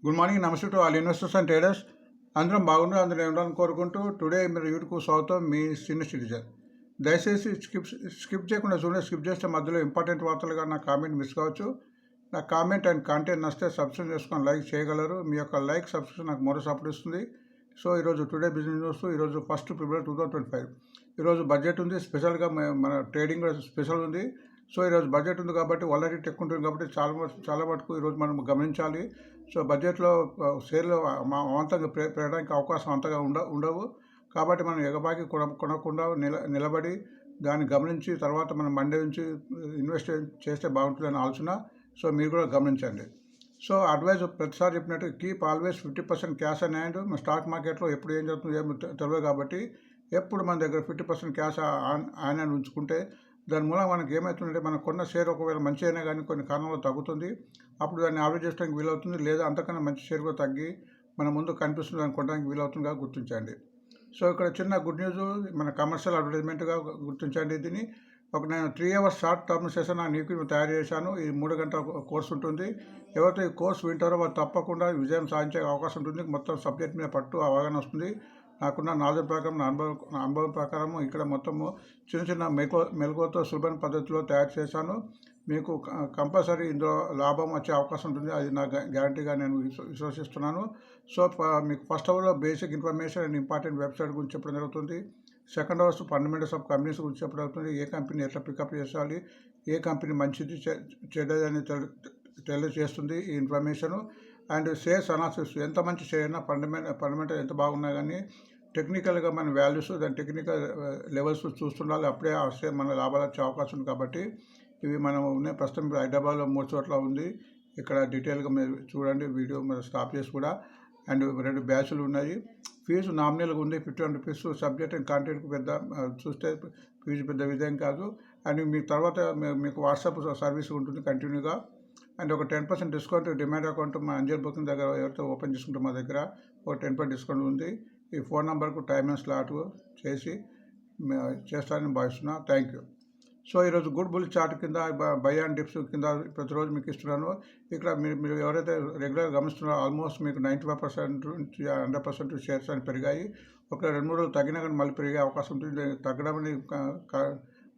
Good morning, నమస్తే to all investors and traders. అందరం బాగుండాలి, అందరూ ఉండాలని కోరుకుంటూ టుడే మీరు యూట్యూబ్ స్వాగతం. మీ సీనియర్ సిటిజన్. దయచేసి స్కిప్ చేయకుండా చూడండి. స్కిప్ చేస్తే మధ్యలో ఇంపార్టెంట్ వార్తలుగా నా కామెంట్ మిస్ కావచ్చు. నా కామెంట్ అండ్ కంటెంట్ నచ్చితే సబ్స్క్రైబ్ చేసుకొని లైక్ చేయగలరు. మీ యొక్క లైక్ సబ్స్క్రిప్షన్ నాకు మరో సపోర్ట్ ఇస్తుంది. సో ఈరోజు టుడే బిజినెస్ న్యూస్. ఈరోజు 1 ఫిబ్రవరి 2025. ఈరోజు బడ్జెట్ ఉంది. స్పెషల్గా మన ట్రేడింగ్ కూడా స్పెషల్ ఉంది. సో ఈరోజు బడ్జెట్ ఉంది కాబట్టి వాలటిలిటీ ఎక్కువ ఉంటుంది కాబట్టి చాలా మటుకు ఈరోజు మనం గమనించాలి. సో బడ్జెట్లో షేర్లు అవంతంగా పెరగడానికి అవకాశం అంతగా ఉండవు. కాబట్టి మనం ఎగబాకి కొనకుండా నిలబడి దాన్ని గమనించి తర్వాత మనం మండే నుంచి ఇన్వెస్ట్ చేస్తే బాగుంటుందని ఆలోచన. సో మీరు కూడా గమనించండి. సో అడ్వైజ్ ప్రతిసారి చెప్పినట్టు keep always 50% cash and hand. మన స్టాక్ మార్కెట్లో ఎప్పుడు ఏం జరుగుతుందో ఏమో తెలియదు కాబట్టి ఎప్పుడు మన దగ్గర 50% క్యాష్ ఆన్ హ్యాండ్ ఉంచుకుంటే దాని మూలంగా మనకి ఏమవుతుందంటే మనం కొన్న షేర్ ఒకవేళ మంచి అయినా కానీ కొన్ని కారణాలు తగ్గుతుంది. అప్పుడు దాన్ని యావరేజ్ చేయడానికి వీలవుతుంది. లేదా అంతకన్నా మంచి షేర్ కూడా తగ్గి మన ముందు కనిపిస్తుంది దాన్ని కొనడానికి వీలవుతుందిగా గుర్తించండి. సో ఇక్కడ చిన్న గుడ్ న్యూస్, మన కమర్షియల్ అడ్వర్టైజ్మెంట్గా గుర్తించండి. దీన్ని నేను 3 hours షార్ట్ టర్మ్ సెషన్ నీకు తయారు చేశాను. ఈ 3 గంటల కోర్సు ఉంటుంది. ఎవరైతే ఈ కోర్సు వింటారో వాళ్ళు తప్పకుండా విజయం సాధించే అవకాశం ఉంటుంది. మొత్తం సబ్జెక్ట్ మీద పట్టు అవగాహన వస్తుంది. నాకున్న నాలెడ్జ్ ప్రకారం, నా అనుభవం ప్రకారం ఇక్కడ మొత్తము చిన్న మెలకువతో సులభమైన పద్ధతిలో తయారు చేశాను. మీకు కంపల్సరీ ఇందులో లాభం వచ్చే అవకాశం ఉంటుంది. అది నా గ్యారంటీగా నేను విశ్వసిస్తున్నాను. సో మీకు ఫస్ట్ అవర్లో basic information and important website గురించి చెప్పడం జరుగుతుంది. Second hours fundamentals of companies గురించి చెప్పడం జరుగుతుంది. ఏ కంపెనీ ఎట్లా పికప్ చేయాలి, ఏ కంపెనీ మంచిది చెడ్డదని తెలియజేస్తుంది ఈ ఇన్ఫర్మేషను. అండ్ షేర్స్ అనాలిసిస్, ఎంత మంచి షేర్ అయినా ఫండమెంటల్ ఎంత బాగున్నా కానీ టెక్నికల్గా మన వాల్యూస్ దాని టెక్నికల్ లెవెల్స్ చూస్తుండాలి. అప్పుడే ఆ షేర్ మన లాభాలు వచ్చే అవకాశం ఉంది. కాబట్టి ఇవి మనం ఉన్నాయి. ప్రస్తుతం హైదరాబాద్లో 3 చోట్ల ఉంది. ఇక్కడ డీటెయిల్గా మీరు చూడండి. వీడియో మీరు స్టాప్ చేసి కూడా. అండ్ 2 బ్యాచ్లు ఉన్నాయి. ఫీజు నామినల్గా ఉంది 51 రూపీస్. సబ్జెక్ట్ అండ్ కాంటెంట్కి పెద్ద చూస్తే ఫీజు పెద్ద విధం కాదు. అండ్ మీకు తర్వాత మీకు వాట్సాప్ సర్వీస్ ఉంటుంది కంటిన్యూగా. అండ్ ఒక 10% డిస్కౌంట్ డిమాండ్ అకౌంట్ మా అంజల్ బుకింగ్ దగ్గర ఎవరితో ఓపెన్ చేసుకుంటే మా దగ్గర ఒక 10% డిస్కౌంట్ ఉంది. ఈ ఫోన్ నెంబర్కు టైమ్ అండ్ స్లాట్ చేసి చేస్తానని భావిస్తున్నా. Thank you. సో ఈరోజు గుడ్ బుల్ చార్ట్ కింద బై అండ్ డిప్స్ కింద ప్రతిరోజు మీకు ఇస్తున్నాను. ఇక్కడ మీరు ఎవరైతే రెగ్యులర్గా గమనిస్తున్నారో ఆల్మోస్ట్ మీకు 95% నుంచి 100% షేర్స్ అని పెరిగాయి. ఒక 2-3 రోజులు తగ్గినా కానీ మళ్ళీ పెరిగే అవకాశం ఉంటుంది. తగ్గడం అనేది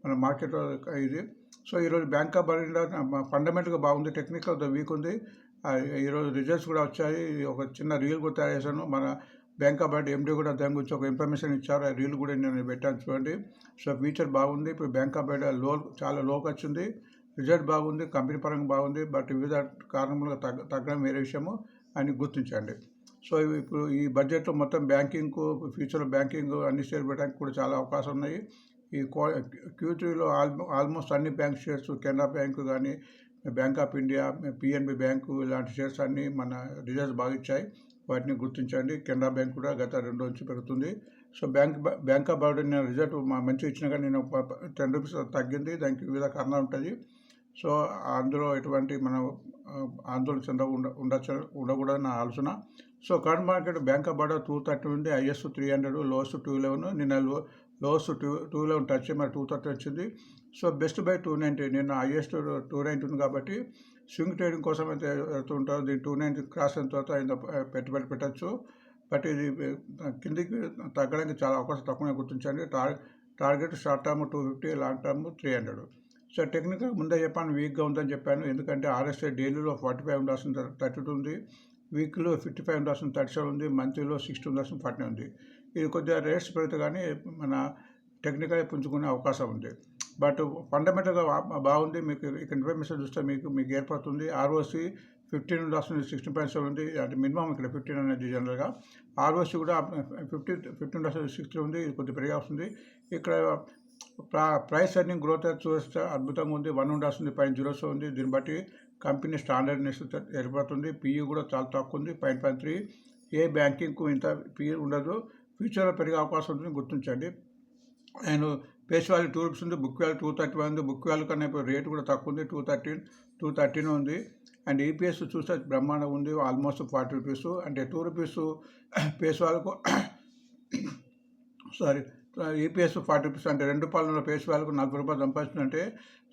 మన మార్కెట్లో ఇది. సో ఈరోజు బ్యాంక్ ఆఫ్ బరోడా ఫండమెంటల్గా బాగుంది. టెక్నికల్ వీక్ ఉంది. ఈరోజు రిజల్ట్స్ కూడా వచ్చాయి. ఒక చిన్న రీల్ కూడా తయారు చేశాను. మన బ్యాంక్ ఆఫ్ బరోడా ఎండీ కూడా దాని గురించి ఒక ఇన్ఫర్మేషన్ ఇచ్చారు. ఆ రీల్ కూడా నేను పెట్టాను చూడండి. సో ఫ్యూచర్ బాగుంది. ఇప్పుడు బ్యాంక్ ఆఫ్ బరోడా చాలా లోకి వచ్చింది. రిజల్ట్ బాగుంది, కంపెనీ పరంగా బాగుంది. బట్ వివిధ కారణములుగా తగ్గడం వేరే విషయము అని గుర్తించండి. సో ఇప్పుడు ఈ బడ్జెట్లో మొత్తం బ్యాంకింగ్, ఫ్యూచర్లో బ్యాంకింగ్ అన్ని షేర్ పెట్టడానికి కూడా చాలా అవకాశం ఉన్నాయి. ఈ Q3లో ఆల్మోస్ట్ అన్ని బ్యాంక్ షేర్స్, కెనరా బ్యాంకు కానీ, bank of India, PNB bank ఇలాంటి షేర్స్ అన్నీ మన రిజల్ట్స్ బాగా ఇచ్చాయి. వాటిని గుర్తించండి. కెనరా బ్యాంక్ కూడా గత 2 రోజుల నుంచి పెరుగుతుంది. సో బ్యాంక్ ఆఫ్ బరోడా నేను రిజల్ట్ మంచిగా ఇచ్చినా కానీ నేను 10 రూపీస్ తగ్గింది. దానికి వివిధ కారణాలు ఉంటుంది. సో అందులో ఎటువంటి మనం ఆందోళన ఉండకూడదని నా ఆలోచన. So current market bank of Baroda 230 ఉంది. Highest 300, lowest 211. నిన్న లోయెస్ట్ 211 టచ్ చేయి, మరి 230 వచ్చింది. So best by 290. నిన్న హైయెస్ట్ 290 ఉంది. కాబట్టి స్వింగ్ ట్రేడింగ్ కోసం అయితే వెళ్తుంటారో దీన్ని 290 క్రాస్ అయిన తర్వాత పెట్టుబడి పెట్టచ్చు. బట్ ఇది కిందికి తగ్గడానికి చాలా అవకాశం తక్కువనే గుర్తించండి. Target short term 250, long term 300. So technical ముందే చెప్పాను వీక్గా ఉందని చెప్పాను. ఎందుకంటే RSI డైలీలో 45 ఉండాల్సిన 32 ఉంది. వీక్లో 55 ఉండాల్సిన 37 ఉంది. మంత్లీలో 60 ఉండాల్సిన 40 ఉంది. ఇది కొద్దిగా రేట్స్ పెడితే కానీ మన టెక్నికల్ పుంజుకునే అవకాశం ఉంది. బట్ ఫండమెంటల్గా బాగుంది. మీకు ఇక ఇన్ఫర్మేషన్ చూస్తే మీకు ఏర్పడుతుంది. ROC 15 ఉండాల్సింది 16.7 ఉంది. అంటే మినిమం ఇక్కడ 15 అనేది జనరల్గా. ROC కూడా 15 ఉండాల్సింది 60 ఉంది. ఇది కొద్దిగా పెరిగి వస్తుంది. ఇక్కడ ప్రైస్ ఎర్నింగ్ గ్రోత్ చూస్తే అద్భుతంగా ఉంది. 1 ఉండాల్సింది 0.07 ఉంది. దీన్ని బట్టి కంపెనీ స్టాండర్డ్నెస్ ఏర్పడుతుంది. PE కూడా చాలా తక్కువ ఉంది, 0.3. ఏ బ్యాంకింగ్కు ఇంత PE ఉండదు. ఫ్యూచర్లో పెరిగే అవకాశం ఉంటుంది, గుర్తించండి. అండ్ ఫేస్ వాల్యూ 2 రూపీస్ ఉంది. బుక్ వాల్యూ 231 ఉంది. బుక్ వాల్యూ కన్నా ఇప్పుడు రేటు కూడా తక్కువ ఉంది, 213 ఉంది. అండ్ EPS చూస్తే బ్రహ్మాండంగా ఉంది, ఆల్మోస్ట్ 40 రూపీస్. అంటే 2 రూపీస్ ఫేస్ వాల్యూకు ఈపీఎస్ 40 రూపీస్ అంటే 2 రూపాయల ఫేస్ వాల్యూకు 40 రూపాయలు సంపాదిస్తుందంటే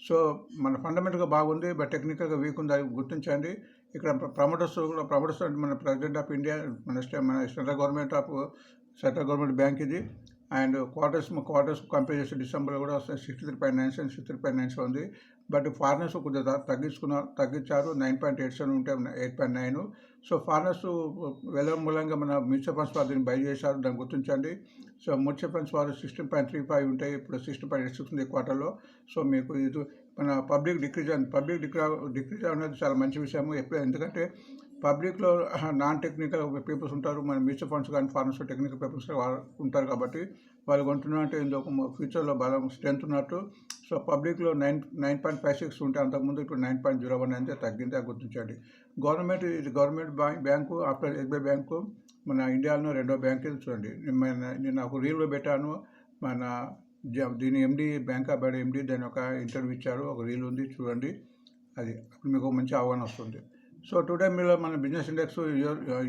సో మన ఫండమెంటల్గా బాగుంది, బట్ టెక్నికల్గా వీక్ ఉంది, అది గుర్తించండి. ఇక్కడ ప్రమోటర్స్ అంటే మన ప్రెసిడెంట్ ఆఫ్ ఇండియా, మన సెంట్రల్ గవర్నమెంట్ బ్యాంక్ ఇది. అండ్ క్వార్టర్స్ కంపేర్ చేస్తే డిసెంబర్లో కూడా 63.97 63.97 ఉంది. బట్ ఫారినర్స్ కొద్దిగా తగ్గించారు, 9.87 ఉంటే 8.9. సో ఫారినర్స్ వెళ్ళడం మూలంగా మన మ్యూచువల్ ఫండ్స్ వారు దీన్ని బై చేశారు, దాన్ని గుర్తించండి. సో మ్యూచువల్ ఫండ్స్ వారు 16.35 ఉంటాయి, ఇప్పుడు 16.86 ఉంది క్వార్టర్లో. సో మీకు ఇది మన పబ్లిక్ డిక్రీజ్ అనేది చాలా మంచి విషయము. ఎందుకంటే పబ్లిక్లో నాన్ టెక్నికల్ పీపుల్స్ ఉంటారు, మన మ్యూచువల్ ఫండ్స్ కానీ ఫారినర్స్ టెక్నికల్ పీపుల్స్ ఉంటారు కాబట్టి వాళ్ళు కొంటున్నారంటే ఇంకొక ఫ్యూచర్లో బలం స్ట్రెంత్ ఉన్నట్టు. సో పబ్లిక్లో 9.56 ఉంటే అంతకుముందు ఇప్పుడు 9.01 అయితే తగ్గింది, అది గుర్తించండి. Government bank after SBI bank మన ఇండియాలో రెండో బ్యాంక్ ఇది. చూడండి, నేను ఒక రీల్లో పెట్టాను, మన దీని ఎండి బ్యాంక్ ఆఫ్ బరోడా ఎండి దాని ఒక ఇంటర్వ్యూ ఇచ్చారు, ఒక రీల్ ఉంది, చూడండి. అది అప్పుడు మీకు మంచి అవగాహన వస్తుంది. సో టుడే మీలో మన business index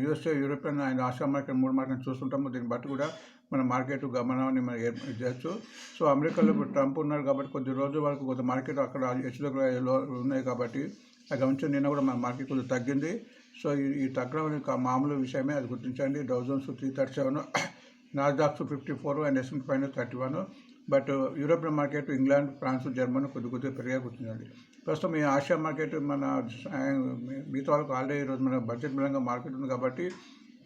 USA, European and Asia market 3 market చూస్తుంటాము. దీన్ని బట్టి కూడా మన మార్కెట్ గమనాన్ని మనం చేయొచ్చు. సో అమెరికాలో ఇప్పుడు ట్రంప్ ఉన్నారు కాబట్టి కొద్ది రోజుల వరకు కొద్ది మార్కెట్ అక్కడ హెచ్చుతగ్గులు ఉన్నాయి కాబట్టి అది గమనించి నిన్న కూడా మన మార్కెట్ కొద్దిగా తగ్గింది. సో ఈ తగ్గడం అనేది మామూలు విషయమే, అది గుర్తించండి. Dow Jones 337, Nasdaqs 54 and S&P 500 31. But European market England, France, Germany కొద్దిగా పెరిగా గుర్తించండి. ప్రస్తుతం ఈ ఆసియా మార్కెట్ మన మిగతా వాళ్ళకు ఆల్రెడీ ఈరోజు మన బడ్జెట్ బలంగా మార్కెట్ ఉంది కాబట్టి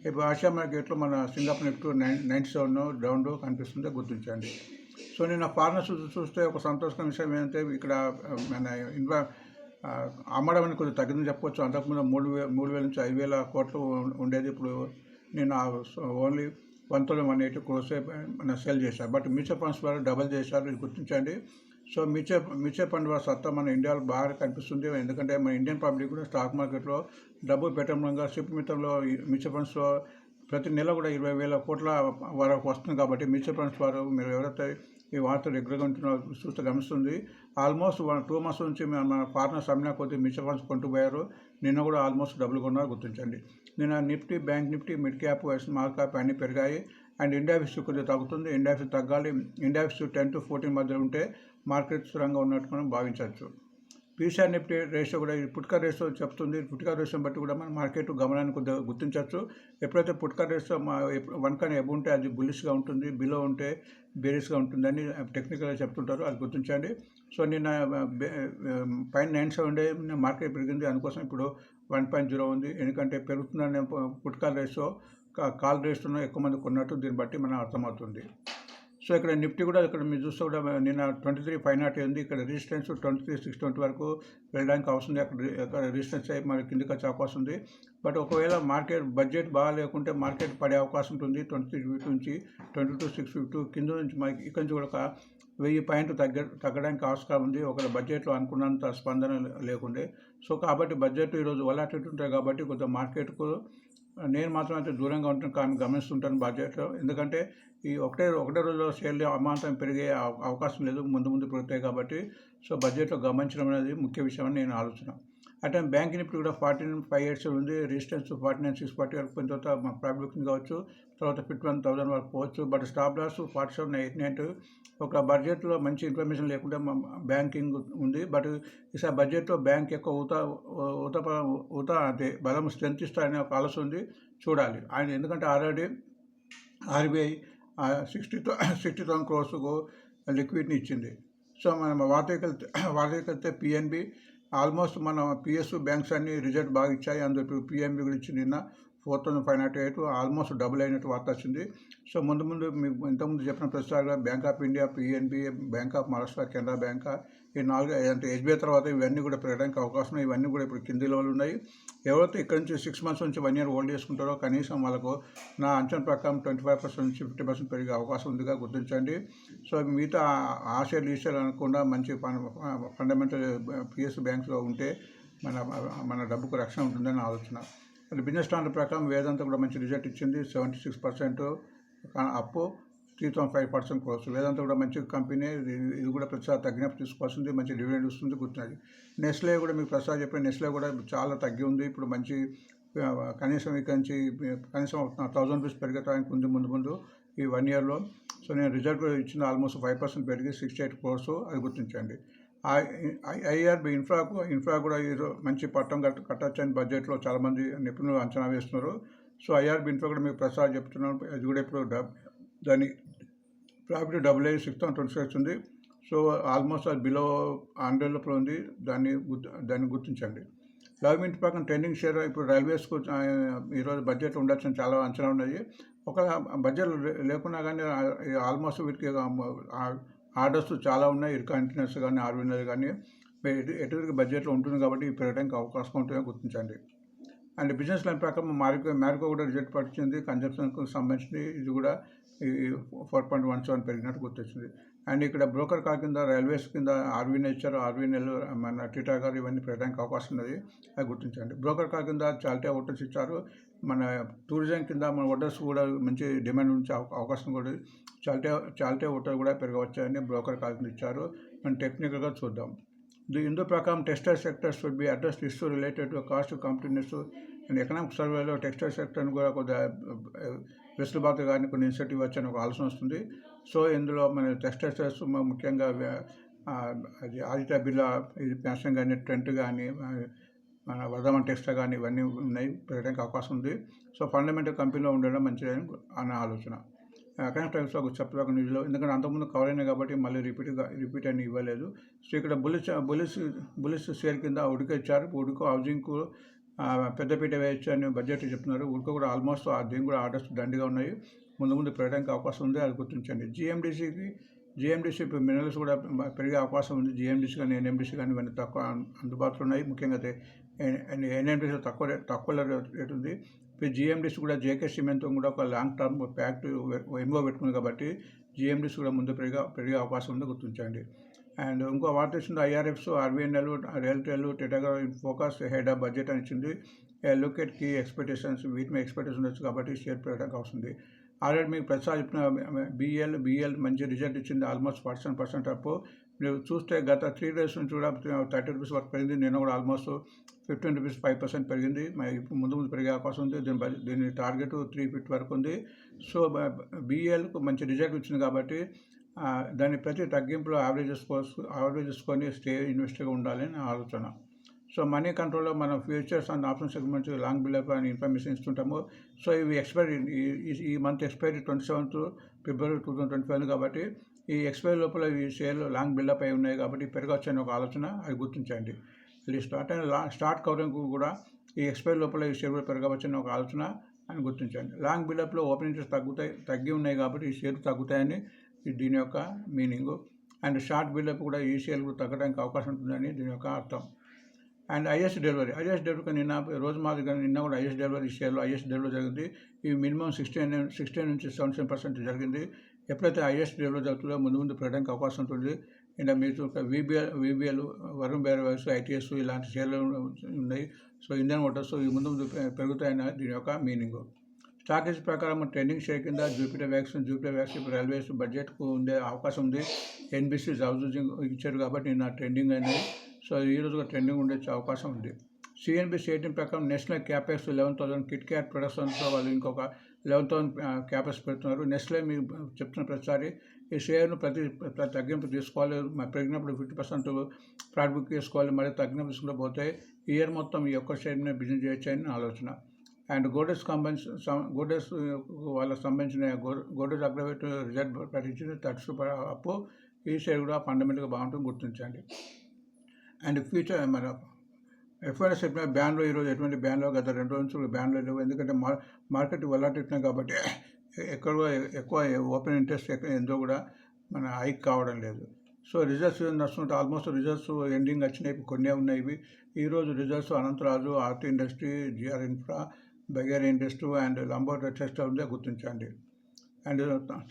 ఇప్పుడు ఆసియా మార్కెట్లో మన సింగపూర్ నిఫ్టీ 97 డౌన్ కనిపిస్తుందో గుర్తించండి. సో నేను ఫారినర్స్ చూస్తే ఒక సంతోషకరమైన విషయం ఏంటంటే ఇక్కడ మన అమ్మడం అని కొద్దిగా తగ్గిందని చెప్పవచ్చు. అంతకుముందు 3,000 నుంచి 5,000 కోట్లు ఉండేది, ఇప్పుడు నేను ఓన్లీ 1,180 crores మన సెల్ చేశారు. బట్ మ్యూచువల్ ఫండ్స్ వారు డబల్ చేశారు, ఇది గుర్తించండి. సో మ్యూచువల్ ఫండ్ వారి సత్తా మన ఇండియాలో బాగా కనిపిస్తుంది. ఎందుకంటే మన ఇండియన్ పబ్లిక్ కూడా స్టాక్ మార్కెట్లో డబ్బులు పెట్టడంలో షిప్ మిత్రంలో మ్యూచువల్ ఫండ్స్లో ప్రతి నెల కూడా 20,000 కోట్ల వరకు వస్తుంది కాబట్టి మ్యూచువల్ ఫండ్స్ వారు మీరు ఎవరైతే ఈ వార్త రెగ్యులర్గా ఉంటున్నారో చూస్తే గమనిస్తుంది. ఆల్మోస్ట్ 2 months నుంచి మన ఫారినర్స్ అమ్మినా కొద్ది మ్యూచువల్ ఫండ్స్ కొంటుపోయారు. నిన్న కూడా ఆల్మోస్ట్ డబ్బులు కొన్నారు, గుర్తించండి. నిన్న Nifty, bank Nifty, mid cap, small cap అన్నీ పెరిగాయి. అండ్ ఇండియా విక్స్ కొద్దిగా తగ్గుతుంది. ఇండియా విక్స్ తగ్గాలి. ఇండియా విక్స్ 10 to 14 మధ్య ఉంటే మార్కెట్ స్థిరంగా ఉన్నట్టు మనం భావించవచ్చు. పీసీఆర్ నిఫ్టీ రేషియో కూడా పుట్కా రేషియో చెప్తుంది. పుట్కా రేషియోని బట్టి కూడా మన మార్కెట్ గమనాన్ని కొద్దిగా గుర్తించవచ్చు. ఎప్పుడైతే పుట్కా రేషియో 1 కన్నా ఎబ్ ఉంటే అది బుల్లిష్గా ఉంటుంది, బిలో ఉంటే బేరిష్గా ఉంటుందని టెక్నికల్గా చెప్తుంటారు, అది గుర్తించండి. సో నిన్న పైన 97 మార్కెట్ పెరిగింది, అందుకోసం ఇప్పుడు 1.0 ఉంది. ఎందుకంటే పెరుగుతుందని పుట్కా రేషియో కాల్ రేషియోలో ఎక్కువ మంది కొన్నట్టు దీన్ని బట్టి మనం అర్థమవుతుంది. సో ఇక్కడ నిఫ్టీ కూడా ఇక్కడ మీరు చూస్తే కూడా నిన్న 23,508 ఉంది. ఇక్కడ రెసిస్టెన్స్ 23,620 వరకు వెళ్ళడానికి అవసరం, అక్కడ రెసిస్టెన్స్ అయ్యి మరి కిందికి వచ్చే అవకాశం ఉంది. బట్ ఒకవేళ మార్కెట్ బడ్జెట్ బాగా లేకుంటే మార్కెట్ పడే అవకాశం ఉంటుంది. 2350 నుంచి 22,650 కింద నుంచి మనకి ఇక్కడ నుంచి కూడా ఒక 1000 పాయింట్లు తగ్గడానికి ఆస్కారం ఉంది, ఒకవేళ బడ్జెట్లో అనుకున్నంత స్పందన లేకుండే. సో కాబట్టి బడ్జెట్ ఈరోజు వలాటిలిటీ ఉంటాయి కాబట్టి కొంత మార్కెట్కు నేను మాత్రం అయితే దూరంగా ఉంటాను, కానీ గమనిస్తుంటాను బడ్జెట్లో. ఎందుకంటే ఈ ఒకటే రోజులో షేర్లు అమాంతం పెరిగే అవకాశం లేదు, ముందు పెరుగుతాయి కాబట్టి. సో బడ్జెట్లో గమనించడం అనేది ముఖ్య విషయం అని నేను ఆలోచన. అంటే బ్యాంక్ నిఫ్టీ కూడా 14,587 ఉంది. రెసిస్టెన్స్ 49,640 వరకు పోయిన తర్వాత మన ప్రాఫిట్ కావచ్చు, తర్వాత 51,000 వరకు పోవచ్చు. But stop loss 47,898. ఒక బడ్జెట్లో మంచి ఇన్ఫర్మేషన్ లేకుండా బ్యాంకింగ్ ఉంది. బట్ ఈసారి బడ్జెట్లో బ్యాంక్ యొక్క ఊత అంటే బలం స్ట్రెంత్ ఇస్తారనే ఒక ఆలోచన ఉంది, చూడాలి. ఆయన ఎందుకంటే ఆల్రెడీ ఆర్బీఐ 60,000 crores లిక్విడ్ని ఇచ్చింది. సో మనం వార్తకెళ్తే పిఎన్బి ఆల్మోస్ట్ మన పిఎస్యు బ్యాంక్స్ అన్ని రిజల్ట్ బాగా ఇచ్చాయి. అందులో పిఎన్బి కూడా ఇచ్చింది నిన్న 4,508, ఆల్మోస్ట్ డబుల్ అయినట్టు వార్త వచ్చింది. సో ముందు మీకు ఇంతకుముందు చెప్పిన ప్రతిసారిగా bank of India, PNB, bank of Maharashtra, Canara bank, ఈ 4 అంటే ఎస్బీఐ తర్వాత ఇవన్నీ కూడా పెరగడానికి అవకాశం, ఇవన్నీ కూడా ఇప్పుడు కింది లెవెల్ ఉన్నాయి. ఎవరైతే ఇక్కడ నుంచి 6 months నుంచి 1 year హోల్డ్ చేసుకుంటారో కనీసం వాళ్ళకు నా అంచనా ప్రకారం 25% నుంచి 50% పెరిగే అవకాశం ఉందిగా గుర్తించండి. సో మిగతా ఆశలు ఈషలు అనకుండా మంచి ఫండమెంటల్ పిఎస్ బ్యాంక్స్లో ఉంటే మన డబ్బుకు రక్షణ ఉంటుందని ఆలోచన. బిజినెస్ స్టాండర్డ్ ప్రకారం వేదాంత కూడా మంచి రిజల్ట్ ఇచ్చింది, 76% అప్పు, 3,500 crores. వేదాంత కూడా మంచి కంపెనీ, ఇది కూడా ప్రతిసారి తగ్గినప్పుడు తీసుకోవాల్సింది, మంచి డివిడెండ్ వస్తుంది, గుర్తున్నది. నెస్లే కూడా మీకు ప్రతిసారి చెప్పిన నెస్లే కూడా చాలా తగ్గి ఉంది, ఇప్పుడు మంచి కనీసం ఇక్కడ నుంచి కనీసం 1,000 రూపీస్ పెరిగటానికి ఉంది ముందు. ఈ 1 ఇయర్లో. సో నేను రిజల్ట్ ఇచ్చింది ఆల్మోస్ట్ 5% పెరిగి 68 crores, అది గుర్తించండి. ఐఆర్బి ఇన్ఫ్రా కూడా మంచి పట్టం కట్టొచ్చని బడ్జెట్లో చాలామంది నిపుణులు అంచనా వేస్తున్నారు. సో ఐఆర్బి ఇన్ఫ్రా కూడా మీకు ప్రసాద్ చెప్తున్నాను, అది కూడా ఇప్పుడు దాని ప్రాఫిట్ డబుల్ అయ్యి 626 ఉంది. సో ఆల్మోస్ట్ అది బిలో 100 లోపల ఉంది, దాన్ని గుర్తించండి. గవర్నమెంట్ ప్రకారం ట్రెండింగ్ షేర్ ఇప్పుడు రైల్వేస్కు ఈరోజు బడ్జెట్ ఉండొచ్చని చాలా అంచనా ఉన్నాయి. ఒక బడ్జెట్ లేకున్నా కానీ ఆల్మోస్ట్ వీటికి ఆర్డర్స్ చాలా ఉన్నాయి. కంటిన్యూస్ కానీ ఆర్వినర్ కానీ ఎటువంటి బడ్జెట్లో ఉంటుంది కాబట్టి పెరగడానికి అవకాశం ఉంటుందని గుర్తించండి. అండ్ బిజినెస్ లైన్ ప్రకారం మ్యారికో కూడా రిజల్ట్ పట్టించింది. కన్జంప్షన్కు సంబంధించి ఇది కూడా 4.17 పెరిగినట్టు గుర్తొచ్చింది. అండ్ ఇక్కడ బ్రోకర్ కాల్ కింద రైల్వేస్ కింద ఆర్వీఎన్ ఇచ్చారు. ఆర్వీఎన్ మన టీటా గారు ఇవన్నీ పెరగడానికి అవకాశం ఉన్నది, అది గుర్తించండి. బ్రోకర్ కాల్ కింద చాల్టే హోటల్స్ ఇచ్చారు. మన టూరిజం కింద మన హోటల్స్ కూడా మంచి డిమాండ్ ఉంచే అవకాశం కూడా చాల్టే హోటల్ కూడా పెరగవచ్చని బ్రోకర్ కాల్ కింద ఇచ్చారు. మనం టెక్నికల్గా చూద్దాం. ఇందు ప్రకారం textile sector should be address issue related to cost companies and economic సర్వేలో టెక్స్టైల్ సెక్టర్ని కూడా కొద్దిగా వెసులుబాటు కానీ కొన్ని ఇన్సెంటివ్ వచ్చని ఒక ఆలోచన వస్తుంది. సో ఇందులో మన టెక్స్టైల్స్ ముఖ్యంగా అది ఆదిత్య బిర్లా ఇది ప్యాషన్ కానీ ట్రెంట్ కానీ మన వర్ధమాన్ టెక్స్టైల్ కానీ ఇవన్నీ ఉన్నాయి, పెరగడానికి అవకాశం ఉంది. సో ఫండమెంటల్ కంపెనీలో ఉండడం మంచిదని అనే ఆలోచన. ఎకనామిక్ టైమ్స్లో చెప్పలేక న్యూస్లో, ఎందుకంటే అంతకుముందు కవర్ అయినాయి కాబట్టి మళ్ళీ రిపీట్ అని ఇవ్వలేదు. సో ఇక్కడ బులిస్ షేర్ కింద ఉడికో ఇచ్చారు. ఉడికో హౌసింగ్కు పెద్దపీట వేయచ్చు అని బడ్జెట్ చెప్తున్నారు. ఉడికో కూడా ఆల్మోస్ట్ దీనికి కూడా ఆర్డర్స్ దండిగా ఉన్నాయి, ముందు పెరగడానికి అవకాశం ఉంది, అది గుర్తించండి. జిఎండిసి మినరల్స్ కూడా పెరిగే అవకాశం ఉంది. జిఎండిసి కానీ ఎన్ఎండిసి కానీ ఇవన్నీ తక్కువ అందుబాటులో ఉన్నాయి. ముఖ్యంగా ఎన్ఎండిసి తక్కువ రేట్ ఉంది. జిఎండిసి కూడా జేకే సిమెంట్తో కూడా ఒక లాంగ్ టర్మ్ ప్యాక్ట్ ఎంఓ పెట్టుకుంది కాబట్టి జిఎండిసి కూడా ముందు పెరిగే అవకాశం ఉంది, గుర్తించండి. అండ్ ఇంకో వార్త ఇచ్చింది ఐఆర్ఎఫ్స్, ఆర్బీఎన్ఎల్, రైల్టెల్, టెటాగా ఫోకస్ హెడ్ ఆఫ్ బడ్జెట్ అని ఇచ్చింది. లుక్ ఎట్ కీ ఎక్స్పెక్టేషన్స్, వీటి మీద ఎక్స్పెక్టేషన్ వచ్చు కాబట్టి షేర్ పెరగడానికి వస్తుంది. ఆల్రెడీ మీకు ప్రతిసారి చెప్పిన బిఎల్ మంచి రిజల్ట్ ఇచ్చింది, ఆల్మోస్ట్ 40% అప్. మీరు చూస్తే గత 3 days నుంచి కూడా 30 రూపీస్ వరకు పెరిగింది. నేను కూడా ఆల్మోస్ట్ 15 రూపీస్ 5% పెరిగింది. ఇప్పుడు ముందు పెరిగే అవకాశం ఉంది. దీని టార్గెట్ 350 వరకు ఉంది. సో బిఎల్కు మంచి రిజల్ట్ వచ్చింది కాబట్టి దాని ప్రతి తగ్గింపులో యావరేజ్ చేసుకొని స్టే ఇన్వెస్టర్గా ఉండాలని ఆలోచన. సో మనీ కంట్రోల్లో మనం futures and option segments long buildup అని ఇన్ఫర్మేషన్ ఇస్తుంటాము. సో ఇవి ఎక్స్పైరీ ఈ మంత్ ఎక్స్పైరీ 27th February 2025 కాబట్టి ఈ ఎక్స్పైరీ లోపల ఈ షేర్లు లాంగ్ బిల్డప్ అయి ఉన్నాయి కాబట్టి పెరగవచ్చు అని ఒక ఆలోచన, అది గుర్తించండి. ఇది స్టార్ట్ కవరింగ్ కూడా ఈ ఎక్స్పైరీ లోపల ఈ షేర్లు పెరగవచ్చు అని ఒక ఆలోచన అని గుర్తించండి. లాంగ్ బిల్డప్లో ఓపెన్ ఇంట్రెస్ట్ తగ్గి ఉన్నాయి కాబట్టి ఈ షేర్లు తగ్గుతాయని దీని యొక్క మీనింగు. అండ్ షార్ట్ బిల్డప్ కూడా ఈ షేర్లు తగ్గడానికి అవకాశం ఉంటుందని దీని యొక్క అర్థం. అండ్ ఐఎస్ డెలివరీ నిన్న రోజు మాదిరిగా నిన్న కూడా ఐఎస్ డెలివరీ షేర్లో ఐఎస్ డెలివరీ జరిగింది. ఇవి మినిమం 16 నుంచి 77% జరిగింది. ఎప్పుడైతే ఐఎస్ డెలివరీ జరుగుతుందో ముందు పెరగడానికి అవకాశం ఉంటుంది. ఇంకా మీరు విబిఎల్, వరుణ్ బేరవైస్, ఐటీఎస్ ఇలాంటి షేర్లు ఉన్నాయి. సో ఇండియన్ మోటార్స్ ఈ ముందు పెరుగుతాయని దీని యొక్క మీనింగ్. స్టాకేజ్ ప్రకారం ట్రెండింగ్ షేర్ కింద జూపిటర్ వ్యాక్స్ రైల్వేస్ బడ్జెట్కు ఉండే అవకాశం ఉంది. ఎన్బిసి హౌసింగ్ ఇచ్చారు కాబట్టి నిన్న ట్రెండింగ్ అనేది. సో ఈరోజు ట్రెండింగ్ ఉండే అవకాశం ఉంది. సిఎన్బిసి 18 ప్రకారం నేషనల్ క్యాపెక్స్ 11,000 కిట్ క్యాట్ ప్రొడక్షన్స్లో వాళ్ళు ఇంకొక 11,000 క్యాపెక్స్ పెడుతున్నారు. నెస్లే మీకు చెప్తున్న ప్రతిసారి ఈ షేర్ను ప్రతి తగ్గింపు తీసుకోవాలి. పెరిగినప్పుడు 50% ప్రాఫిట్ బుక్ చేసుకోవాలి, మరియు తగ్గినప్పుడు తీసుకుంటూ పోతే ఇయర్ మొత్తం ఈ ఒక్క షేర్ మీద బిజినెస్ చేయొచ్చు అని ఆలోచన. అండ్ గోడెస్ వాళ్ళకి సంబంధించిన గోడెస్ అగ్రవేట్ రిజల్ట్ ప్రకటించింది 30 అప్పు. ఈ షేర్ కూడా ఫండమెంటల్గా బాగుంటుంది, గుర్తించండి. అండ్ ఫ్యూచర్ మన ఎఫ్ఐఎస్ చెప్పిన బ్యాన్లో ఈరోజు ఎటువంటి బ్యాన్లో గత 2 రోజుల నుంచి బ్యాన్లో లేవు. ఎందుకంటే మార్కెట్ వలాటిట్టినాయి కాబట్టి ఎక్కువ ఓపెన్ ఇంట్రెస్ట్ ఎంతో కూడా మన హైక్ కావడం లేదు. సో రిజల్ట్స్ నడుస్తుంటే ఆల్మోస్ట్ రిజల్ట్స్ ఎండింగ్ వచ్చినాయి, కొన్ని ఉన్నాయి. ఈరోజు results Anantraj, RT industry, GR infra, బగేర్ ఇండస్ట్రీ అండ్ లంబోర్ టెక్స్టైల్ ఉందే, గుర్తించండి. And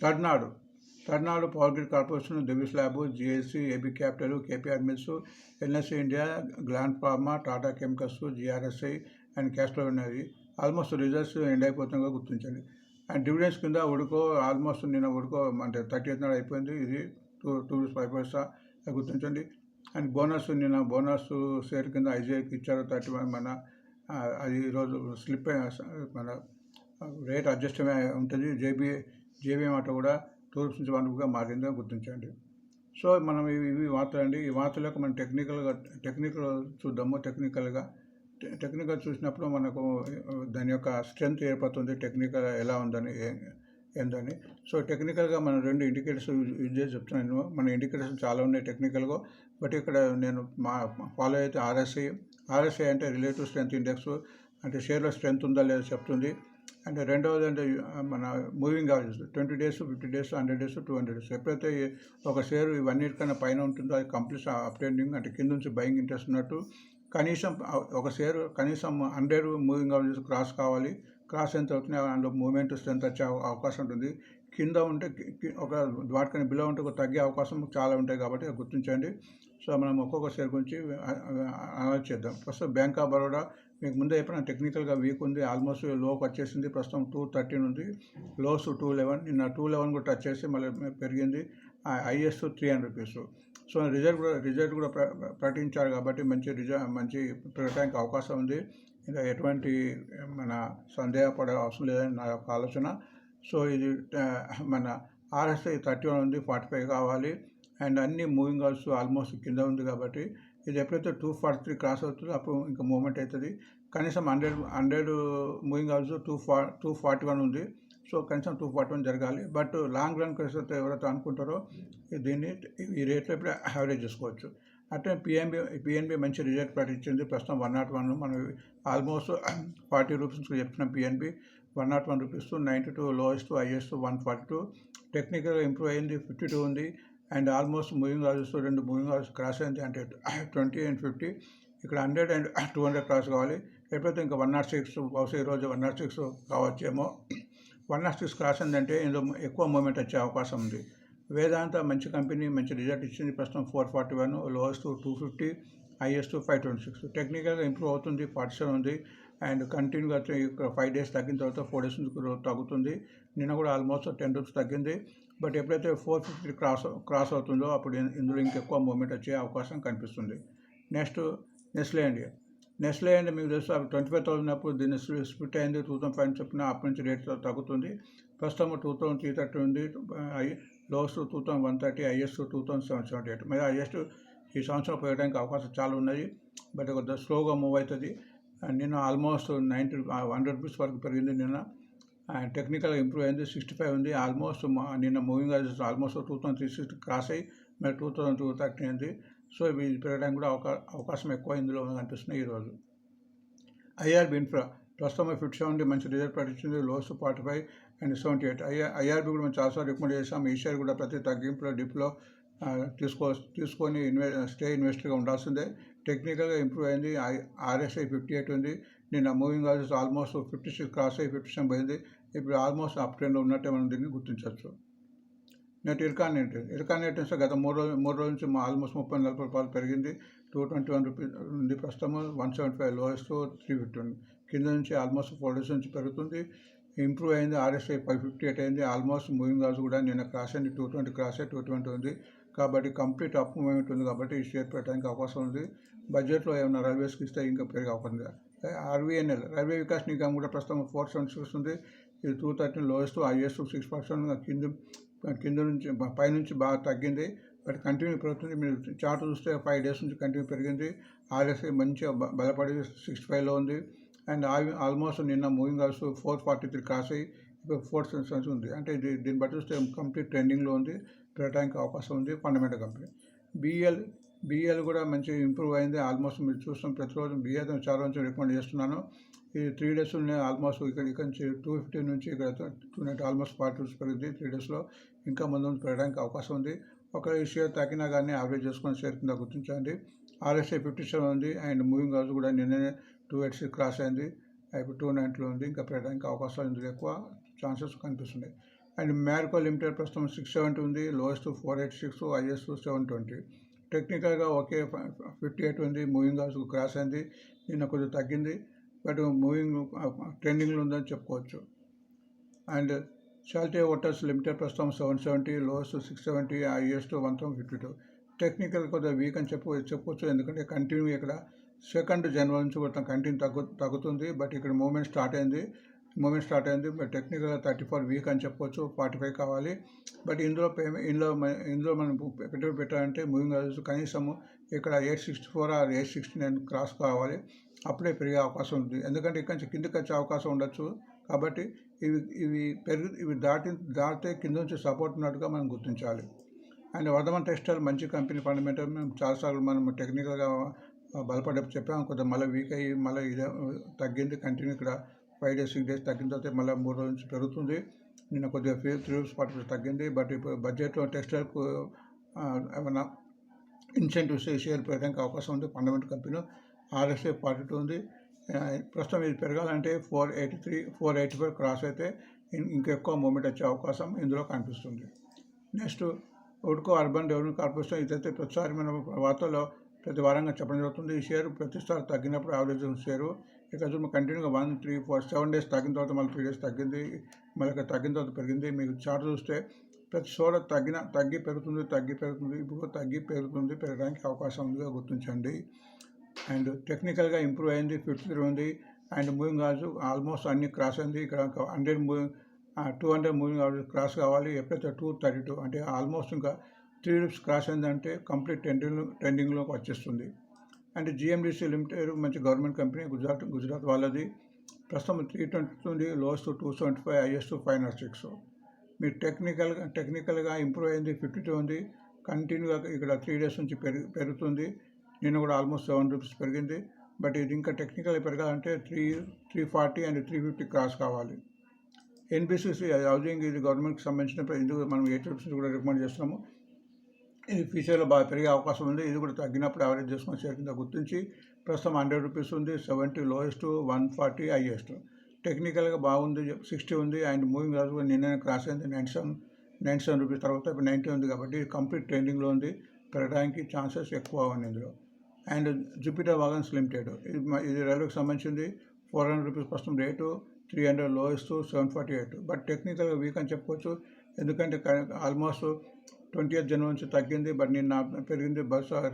Tamil Nadu power grid corporation, Divis lab, GSC, AB capital, KPR mills, NSC India, Gland pharma, Tata chemicals, GRSE and Castrol ఉన్నాయి. ఆల్మోస్ట్ రిజల్ట్స్ ఎండ్ అయిపోతుందిగా గుర్తించండి. అండ్ డివిడెండ్స్ కింద almost నిన్న అంటే 30th నాడు అయిపోయింది. ఇది 2 రూపీస్ 5 పైసా, గుర్తించండి. అండ్ నిన్న బోనస్ షేర్ కింద ఐజీఐకి ఇచ్చారు 31. అది ఈరోజు స్లిప్ మన రేట్ అడ్జస్ట్ ఉంటుంది. జేబీఎం ఆటో కూడా తూర్పు నుంచి వనరుగా మారిందని గుర్తించండి. సో మనం ఇవి వార్తలు అండి. ఈ వార్తలకు మనం టెక్నికల్ చూద్దాము. టెక్నికల్ చూసినప్పుడు మనకు దాని యొక్క స్ట్రెంత్ ఏర్పడుతుంది, టెక్నికల్ ఎలా ఉందని ఏందని. సో టెక్నికల్గా మనం 2 ఇండికేటర్స్ యూజ్ చేసి చెప్తున్నాను. మన ఇండికేటర్స్ చాలా ఉన్నాయి టెక్నికల్గా, బట్ ఇక్కడ నేను ఫాలో అయితే ఆర్ఎస్ఐ అంటే రిలేటివ్ స్ట్రెంత్ ఇండెక్స్, అంటే షేర్లో స్ట్రెంత్ ఉందా లేదా చెప్తుంది. అంటే రెండవది అంటే మన moving average 20 days, 50 days, 100 days, 200 days. ఎప్పుడైతే ఒక షేర్ ఇవన్నిటికన్నా పైన ఉంటుందో అది కంప్లీట్ అప్ ట్రెండింగ్, అంటే కింద నుంచి బయింగ్ ఇంట్రెస్ట్ ఉన్నట్టు. కనీసం ఒక షేర్ కనీసం 100 మూవింగ్ యావరేజ్ క్రాస్ కావాలి. క్రాస్ ఎంత అవుతున్నాయి అందులో మూవ్మెంట్ స్ట్రెంత్ వచ్చే అవకాశం ఉంటుంది. కింద ఉంటే ఒక వాటికన్నా బిలో ఉంటే తగ్గే అవకాశం చాలా ఉంటాయి కాబట్టి అది గుర్తించండి. సో మనం ఒక్కొక్క షేర్ గురించి అనలైజ్ చేద్దాం. ప్రస్తుతం బ్యాంక్ ఆఫ్ బరోడా మీకు ముందే ఎప్పుడైనా టెక్నికల్గా వీక్ ఉంది, ఆల్మోస్ట్ లోకి వచ్చేసింది. ప్రస్తుతం 213 ఉంది, లోస్ 211. నిన్న 211 కూడా టచ్ చేసి మళ్ళీ పెరిగింది. Highest 300 rupees. సో రిజల్ట్ కూడా ప్రకటించారు కాబట్టి మంచి పెరగడానికి అవకాశం ఉంది. ఇంకా ఎటువంటి మన సందేహపడే అవసరం లేదని నా యొక్క ఆలోచన. సో ఇది మన ఆర్ఎస్ఐ 31 ఉంది, 45 కావాలి. అండ్ అన్ని మూవింగ్ ఆల్స్ ఆల్మోస్ట్ కింద ఉంది కాబట్టి ఇది ఎప్పుడైతే 243 క్రాస్ అవుతుందో అప్పుడు ఇంకా మూవ్మెంట్ అవుతుంది. కనీసం 100 మూవింగ్ ఆల్స్ 241 ఉంది. సో కనీసం 241 జరగాలి. బట్ లాంగ్ రన్ కేసుతో ఎవరైతే అనుకుంటారో దీన్ని ఈ రేట్లో ఇప్పుడు యావరేజ్ చేసుకోవచ్చు. అట్లే పిఎన్బి మంచి రిజల్ట్ ప్రకటించింది. ప్రస్తుతం 101. మనం ఆల్మోస్ట్ 40 రూపీస్ చెప్తున్నాం. PNB 101 rupees, 92 lowest, highest 142. టెక్నికల్గా ఇంప్రూవ్ అయింది, 52 ఉంది. అండ్ ఆల్మోస్ట్ మూవింగ్ ఆల్స్ 2 మూవింగ్ ఆల్స్ క్రాస్ అయింది, అంటే 20 and 50. ఇక్కడ 100 and 200 క్రాస్ కావాలి. ఎప్పుడైతే ఇంకా 106, బహుశా ఈరోజు 106 కావచ్చేమో. 106 క్రాస్ అయిందంటే ఇందులో ఎక్కువ మూమెంట్ వచ్చే అవకాశం ఉంది. వేదాంత మంచి కంపెనీ, మంచి రిజల్ట్ ఇచ్చింది. ప్రస్తుతం 441, లోయెస్ట్ 250, హైయెస్ట్ 526. టెక్నికల్గా ఇంప్రూవ్ అవుతుంది, 47 ఉంది. అండ్ కంటిన్యూగా ఇక్కడ 5 days తగ్గిన తర్వాత 4 days నుంచి తగ్గుతుంది. నిన్న కూడా ఆల్మోస్ట్ 10 రూపీస్ తగ్గింది. బట్ ఎప్పుడైతే 450 క్రాస్ అవుతుందో అప్పుడు ఇందులో ఇంకెక్కువ మూమెంట్ వచ్చే అవకాశం కనిపిస్తుంది. నెక్స్ట్ నెస్లే ఇండియా మీకు తెలుసు, అప్పుడు 25,000 అప్పుడు దీన్ని స్ప్లిట్ అయింది 2,500 చెప్పిన. అప్పటి నుంచి రేట్ తగ్గుతుంది. ప్రస్తుతం 2,330 ఉంది, లోస్ 2,130, హైయెస్ట్ 2,778. మరి హైయెస్ట్ ఈ సంవత్సరం పోయడానికి అవకాశం చాలా ఉన్నాయి, బట్ కొద్దిగా స్లోగా మూవ్ అవుతుంది. నిన్న ఆల్మోస్ట్ 100 రూపీస్ వరకు పెరిగింది. నిన్న టెక్నికల్గా ఇంప్రూవ్ అయింది, 65 ఉంది. ఆల్మోస్ట్ నిన్న మూవింగ్ యావరేజ్ ఆల్మోస్ట్ 2,360 క్రాస్ అయ్యి మరి 2,230 అయింది. సో ఇవి పెరగడానికి కూడా అవకాశం ఎక్కువ ఇందులో కనిపిస్తున్నాయి ఈరోజు. ఐఆర్బి ఇన్ఫ్రా ప్రస్తుతం 57 మంచి రిజల్ట్ ప్రకటించింది, లోస్ 45 and 78. ఐఆర్బి కూడా మేము చాలాసార్లు రికమెండ్ చేసాం. ఈ షేర్ కూడా ప్రతి తగ్గింపులో డిప్లో తీసుకొని స్టే ఇన్వెస్టర్గా ఉండాల్సిందే. టెక్నికల్గా ఇంప్రూవ్ అయింది, ఆర్ఎస్ఐ 58 ఉంది. నిన్న మూవింగ్ యావరేజ్ ఆల్మోస్ట్ 56 క్రాస్ అయ్యి 57 పోయింది. ఇప్పుడు ఆల్మోస్ట్ అప్ ట్రెండ్లో ఉన్నట్టే మనం దీన్ని గుర్తించవచ్చు. నెట్ ఇర్కాన్ నెట్స్ గత మూడు రోజుల నుంచి ఆల్మోస్ట్ 30-40 రూపాయలు పెరిగింది. 221 రూపీస్ ఉంది. ప్రస్తుతం 175, లోయెస్ట్ 350 ఉంది. కింద నుంచి ఆల్మోస్ట్ 4 days నుంచి పెరుగుతుంది, ఇంప్రూవ్ అయింది. ఆర్ఎస్ఐ 558 అయింది. ఆల్మోస్ట్ మూవింగ్ యావరేజ్ కూడా నిన్న క్రాస్ అయింది, 220 క్రాస్ అయ్యి 220 ఉంది. కాబట్టి కంప్లీట్ అప్ మూవ్మెంట్ ఉంది కాబట్టి ఈ షేర్ పెట్టడానికి అవకాశం ఉంది. బడ్జెట్లో ఏమైనా రైల్వేస్కి ఇస్తే ఇంకా పెరిగే అవకాశం ఉంది. ఆర్వీఎన్ఎల్ రైల్వే వికాస్ నిగమ్ కూడా ప్రస్తుతం 476 ఉంది. ఇది 213, లోయెస్ట్, హైయెస్ట్ 6%. కింద నుంచి పైనుంచి బాగా తగ్గింది, బట్ కంటిన్యూ పెరుగుతుంది. మీరు చార్ట్ చూస్తే 5 days నుంచి కంటిన్యూ పెరిగింది. ఆర్ఎస్ఐ మంచిగా బలపడి 65లో ఉంది. అండ్ ఆల్మోస్ట్ నిన్న మూవింగ్ యావరేజ్ 443 క్రాస్ అయ్యి ఇప్పుడు 477 ఉంది. అంటే దీన్ని బట్టి చూస్తే కంప్లీట్ ట్రెండింగ్లో ఉంది, పెరగడానికి అవకాశం ఉంది. Fundamental company. బిఎల్ కూడా మంచి ఇంప్రూవ్ అయింది. ఆల్మోస్ట్ మీరు చూస్తున్న ప్రతిరోజు బిఎల్ చాలా నుంచి రికమెండ్ చేస్తున్నాను. ఈ 3 days ఆల్మోస్ట్ ఇక్కడ నుంచి 250 నుంచి ఇక్కడ 290 ఆల్మోస్ట్ 40 రూపీస్ పెరిగింది 3 daysలో. ఇంకా ముందు పెరగడానికి అవకాశం ఉంది. ఒక ఈ షేర్ తగ్గినా కానీ యావరేజ్ చేసుకుని షేర్ కింద గుర్తించండి. ఆర్ఎస్ఐ 57 ఉంది. అండ్ మూవింగ్ యావరేజ్ కూడా నిన్ననే 286 క్రాస్ అయింది, ఇప్పుడు 290లో ఉంది. ఇంకా పెరగడానికి అవకాశాలు ఇందులో ఎక్కువ ఛాన్సెస్ కనిపిస్తున్నాయి. అండ్ మ్యారికో లిమిటెడ్ ప్రస్తుతం 670 ఉంది, లోయెస్ట్ 486, హైయెస్ట్ 720. టెక్నికల్గా ఓకే 58 ఉంది. మూవింగ్ యావరేజ్ క్రాస్ అయింది, నిన్న కొద్దిగా తగ్గింది, బట్ మూవింగ్ ట్రెండింగ్లో ఉందని చెప్పుకోవచ్చు. అండ్ షాల్టే హోటల్స్ లిమిటెడ్ ప్రస్తుతం 770, లోయెస్ట్ 670, హైయెస్ట్ 152. టెక్నికల్ కొద్దిగా వీక్ అని చెప్పుకోవచ్చు, ఎందుకంటే కంటిన్యూ ఇక్కడ 2nd January నుంచి కూడా కంటిన్యూ తగ్గుతుంది. బట్ ఇక్కడ మూవ్మెంట్ స్టార్ట్ అయింది. మూమెంట్ స్టార్ట్ అయింది. బట్ టెక్నికల్గా 34 వీక్ అని చెప్పొచ్చు, 45 కావాలి. బట్ ఇందులో మనం పెట్టుబడి పెట్టాలంటే మూవింగ్ యావరేజ్ కనీసము ఇక్కడ 864 ఆర్ 869 క్రాస్ కావాలి. అప్పుడే పెరిగే అవకాశం ఉంది. ఎందుకంటే ఇక్కడ నుంచి కిందకి వచ్చే అవకాశం ఉండొచ్చు. కాబట్టి ఇవి దాటితే కింద నుంచి సపోర్ట్ ఉన్నట్టుగా మనం గుర్తించాలి. అండ్ వర్ధమాన్ టెక్స్టైల్ మంచి కంపెనీ, ఫండమెంటల్ మేము చాలాసార్లు మనం టెక్నికల్గా బలపడేప్పుడు చెప్పాము. కొద్దిగా మళ్ళీ వీక్ అయ్యి మళ్ళీ ఇదే తగ్గింది. కంటిన్యూ ఇక్కడ 5 days 6 days తగ్గిన తర్వాత మళ్ళీ 3 రోజుల నుంచి పెరుగుతుంది. నిన్న కొద్దిగా 3 రూపీస్ తగ్గింది. బట్ ఇప్పుడు బడ్జెట్లో టెక్స్టైల్కు ఏమన్నా ఇన్సెంటివ్స్ షేర్ పెరగడానికి అవకాశం ఉంది. ఫండమెంటల్ కంపెనీ RSI 42 ఉంది. ప్రస్తుతం ఇది పెరగాలంటే 485 క్రాస్ అయితే ఇంకెక్కువ మూమెంట్ వచ్చే అవకాశం ఇందులో కనిపిస్తుంది. నెక్స్ట్ ఉడ్కో అర్బన్ డెవలప్మెంట్ కార్పొరేషన్. ఇదైతే ప్రతిసారి మన వార్తల్లో ప్రతి వారంగా చెప్పడం జరుగుతుంది. ఈ షేరు ప్రతిసారి తగ్గినప్పుడు యావరేజ్ షేరు ఇక్కడ కంటిన్యూగా 1 3 4 7 days తగ్గిన తర్వాత మళ్ళీ 3 days తగ్గింది. మళ్ళీ తగ్గిన తర్వాత పెరిగింది. మీకు చార్ట్ చూస్తే ప్రతి చోట తగ్గి పెరుగుతుంది. ఇప్పుడు తగ్గి పెరుగుతుంది. పెరగడానికి అవకాశం ఉందిగా గుర్తించండి. అండ్ టెక్నికల్గా ఇంప్రూవ్ అయింది. 53 ఉంది. అండ్ మూవింగ్ యావరేజ్ ఆల్మోస్ట్ అన్ని క్రాస్ అయింది. ఇక్కడ 200 మూవింగ్ యావరేజ్ క్రాస్ కావాలి. ఎప్పుడైతే 232 అంటే ఆల్మోస్ట్ ఇంకా 3 రూపీస్ క్రాస్ అయిందంటే కంప్లీట్ ట్రెండింగ్లోకి వచ్చేస్తుంది. అండ్ GMDC లిమిటెడ్ మంచి గవర్నమెంట్ కంపెనీ, గుజరాత్ వాళ్ళది. ప్రస్తుతం 320 ఉంది. Lowest 275, highest 506. మీరు టెక్నికల్గా ఇంప్రూవ్ అయింది. 52 ఉంది. కంటిన్యూగా ఇక్కడ 3 days నుంచి పెరుగుతుంది. నిన్న కూడా ఆల్మోస్ట్ 7 రూపీస్ పెరిగింది. బట్ ఇది ఇంకా టెక్నికల్గా పెరగాలంటే 340 అండ్ 350 క్రాస్ కావాలి. NBCC హౌసింగ్ ఇది గవర్నమెంట్కి సంబంధించిన, ఇందుకు మనం 8 రూపీస్ కూడా రికమెండ్ చేస్తున్నాము. ఇది ఫ్యూచర్లో బాగా పెరిగే అవకాశం ఉంది. ఇది కూడా తగ్గినప్పుడు యావరేజ్ చేసుకుని షేర్ కింద గుర్తించి ప్రస్తుతం 100 రూపీస్ ఉంది. 70 లోయెస్ట్, 140 హైయెస్ట్. టెక్నికల్గా బాగుంది. 60 ఉంది. అండ్ మూవింగ్ యావరేజ్ కూడా నిన్న క్రాస్ అయింది. 97 రూపీస్ తర్వాత ఇప్పుడు 90 ఉంది. కాబట్టి కంప్లీట్ ట్రెండింగ్లో ఉంది. పెరగడానికి ఛాన్సెస్ ఎక్కువ ఉంది ఇందులో. అండ్ జూపిటర్ వాగన్స్ లిమిటెడ్ ఇది రైల్వేకి సంబంధించింది. 400 రూపీస్ ప్రస్తుతం రేటు, 300 లోయెస్ట్, 748. బట్ టెక్నికల్గా వీక్ అని చెప్పుకోవచ్చు. ఎందుకంటే ఆల్మోస్ట్ 20th జనవరి నుంచి తగ్గింది. బట్ నిన్న పెరిగింది.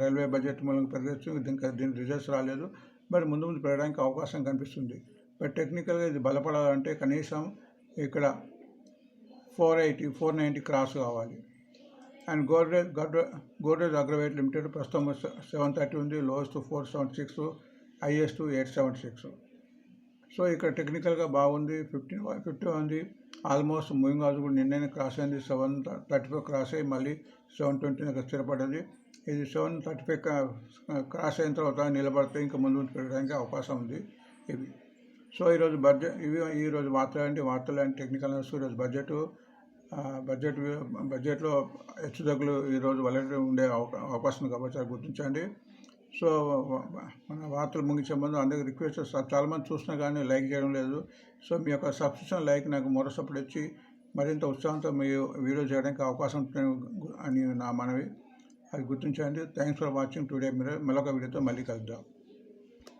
రైల్వే బడ్జెట్ మూలంగా పెరగచ్చు. దీని రిజల్ట్స్ రాలేదు. బట్ ముందు పెరగడానికి అవకాశం కనిపిస్తుంది. బట్ టెక్నికల్గా ఇది బలపడాలంటే కనీసం ఇక్కడ 480 490 క్రాస్ కావాలి. అండ్ గోడ్రేజ్ అగ్రవేట్ లిమిటెడ్ ప్రస్తుతం 730 ఉంది. Lowest 476, highest 876. సో ఇక్కడ టెక్నికల్గా బాగుంది. 50 ఉంది. ఆల్మోస్ట్ మూవింగ్ యావరేజ్ కూడా నిన్ననే క్రాస్ అయింది. 735 క్రాస్ అయ్యి మళ్ళీ 720 స్థిరపడ్డది. ఇది 735 క్రాస్ అయిన తర్వాత నిలబడితే ఇంకా ముందు పెరగడానికి అవకాశం ఉంది. ఇవి సో ఈరోజు ఈరోజు వార్తలు అండ్ టెక్నికల్ న్యూస్. ఈరోజు బడ్జెట్లో హెచ్చుతగ్గులు ఈరోజు వలెటివ్ ఉండే అవకాశం ఉంది కాబట్టి అది గుర్తించండి. సో మన వార్తలు ముగించే ముందు అందరికీ రిక్వెస్ట్ చేస్తాను. చాలామంది చూసినా కానీ లైక్ చేయడం లేదు. సో మీ యొక్క సబ్స్క్రిప్షన్ లైక్ నాకు మరో సపోర్ట్ ఇచ్చి మరింత ఉత్సాహంతో మీ వీడియో చేయడానికి అవకాశం ఉంటుంది అని నా మనవి. అది గుర్తించండి. Thanks for watching today. మరొక వీడియోతో మళ్ళీ కలుద్దాం.